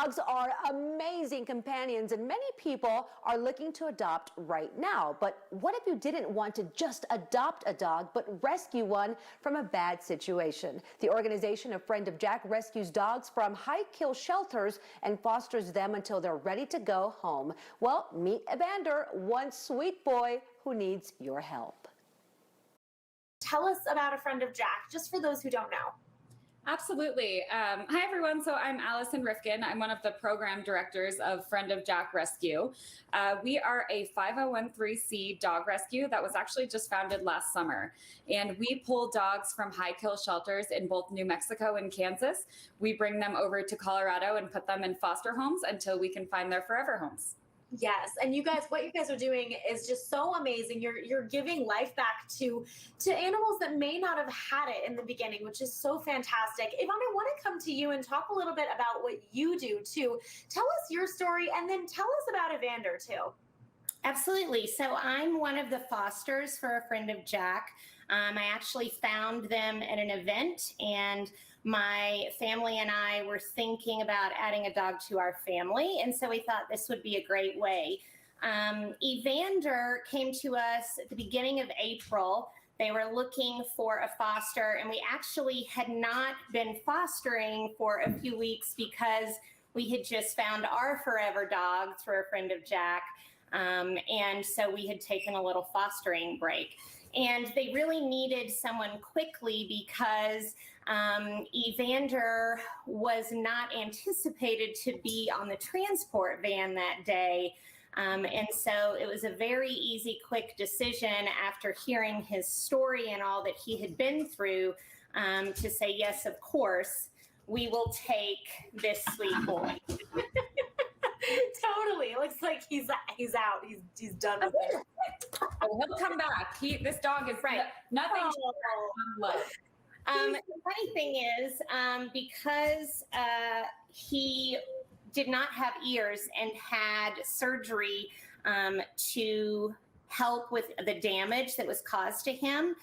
Dogs are amazing companions, and many people are looking to adopt right now. But what if you didn't want to just adopt a dog, but rescue one from a bad situation? The organization, A Friend of Jack, rescues dogs from high-kill shelters and fosters them until they're ready to go home. Well, meet Evander, one sweet boy who needs your help. Tell us about A Friend of Jack, just for those who don't know. Absolutely. Hi, everyone. So I'm Allison Rifkin. I'm one of the program directors of Friend of Jack Rescue. We are a 501(c) dog rescue that was actually just founded last summer. And we pull dogs from high-kill shelters in both New Mexico and Kansas. We bring them over to Colorado and put them in foster homes until we can find their forever homes. Yes, and you guys, what you guys are doing is just so amazing. You're giving life back to animals that may not have had it in the beginning, which is so fantastic. Evander, I want to come to you and talk a little bit about what you do too. Tell us your story, and then tell us about Evander too. Absolutely. So I'm one of the fosters for A Friend of Jack. I actually found them at an event, and my family and I were thinking about adding a dog to our family, and so we thought this would be a great way. Evander came to us at the beginning of April. They were looking for a foster, and we actually had not been fostering for a few weeks because we had just found our forever dog through A Friend of Jack, and so we had taken a little fostering break. And they really needed someone quickly because Evander was not anticipated to be on the transport van that day. And so it was a very easy, quick decision after hearing his story and all that he had been through to say, yes, of course, we will take this sweet boy. Totally. It looks like he's out. He's done with it. Oh, he'll come back. This dog is right. Nothing. The funny thing is, because he did not have ears and had surgery to help with the damage that was caused to him,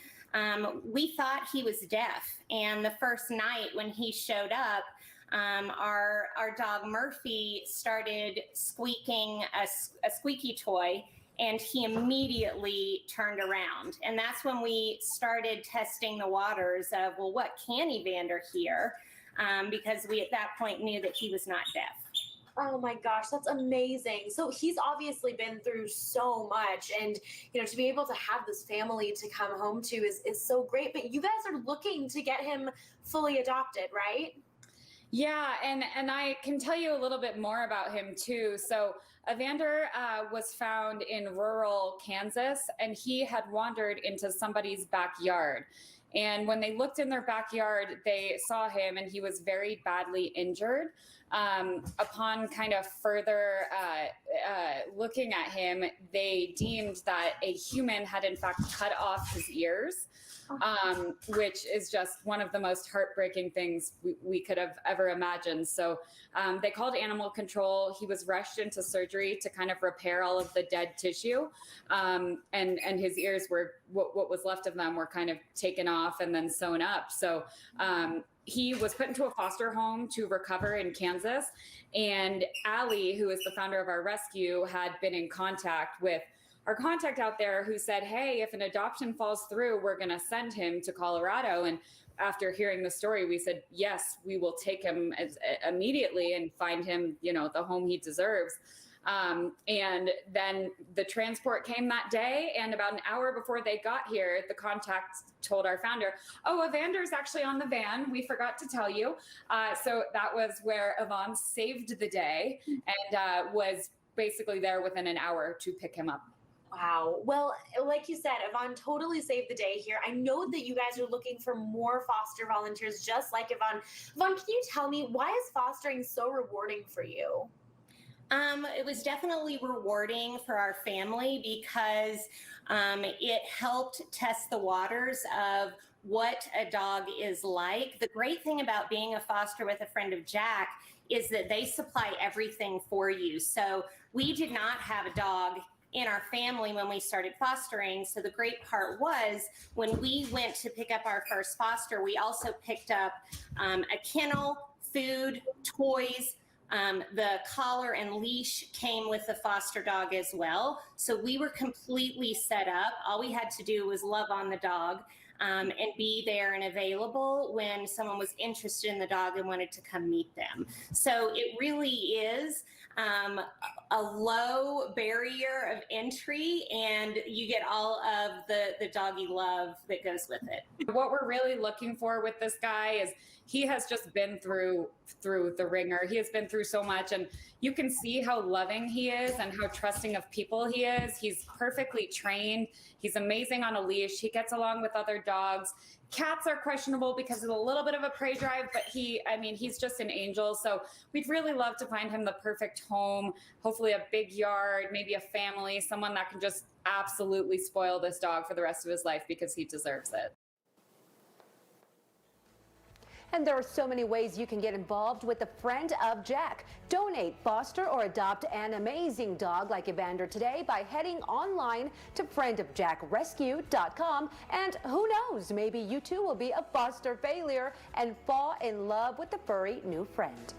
we thought he was deaf. And the first night when he showed up, our dog Murphy started squeaking a squeaky toy, and he immediately turned around. And that's when we started testing the waters of, well, what can Evander hear? Because we at that point knew that he was not deaf. Oh my gosh, that's amazing. So he's obviously been through so much, and to be able to have this family to come home to is so great. But you guys are looking to get him fully adopted, right? Yeah, and I can tell you a little bit more about him too. So Evander was found in rural Kansas, and he had wandered into somebody's backyard. And when they looked in their backyard, they saw him, and he was very badly injured. Upon kind of further looking at him, they deemed that a human had in fact cut off his ears. Which is just one of the most heartbreaking things we could have ever imagined. So they called animal control. He was rushed into surgery to kind of repair all of the dead tissue. And his ears were, what was left of them were kind of taken off and then sewn up. So he was put into a foster home to recover in Kansas. And Allie, who is the founder of our rescue, had been in contact with our contact out there who said, hey, if an adoption falls through, we're going to send him to Colorado. And after hearing the story, we said, yes, we will take him immediately and find him, the home he deserves. And then the transport came that day, and about an hour before they got here, the contact told our founder, oh, Evander's actually on the van. We forgot to tell you. So that was where Yvonne saved the day and was basically there within an hour to pick him up. Wow. Well, like you said, Yvonne totally saved the day here. I know that you guys are looking for more foster volunteers just like Yvonne. Yvonne, can you tell me, why is fostering so rewarding for you? It was definitely rewarding for our family because it helped test the waters of what a dog is like. The great thing about being a foster with A Friend of Jack is that they supply everything for you. So we did not have a dog in our family when we started fostering. So the great part was when we went to pick up our first foster, we also picked up a kennel, food, toys, The collar and leash came with the foster dog as well. So we were completely set up. All we had to do was love on the dog and be there and available when someone was interested in the dog and wanted to come meet them. So it really is a low barrier of entry, and you get all of the doggy love that goes with it. What we're really looking for with this guy is he has just been through the ringer. He has been through so much, and you can see how loving he is and how trusting of people he is. He's perfectly trained. He's amazing on a leash. He gets along with other dogs. Cats are questionable because of a little bit of a prey drive, but he's just an angel. So we'd really love to find him the perfect home, hopefully a big yard, maybe a family, someone that can just absolutely spoil this dog for the rest of his life because he deserves it. And there are so many ways you can get involved with a friend of Jack. Donate, foster, or adopt an amazing dog like Evander today by heading online to friendofjackrescue.com. And who knows, maybe you too will be a foster failure and fall in love with the furry new friend.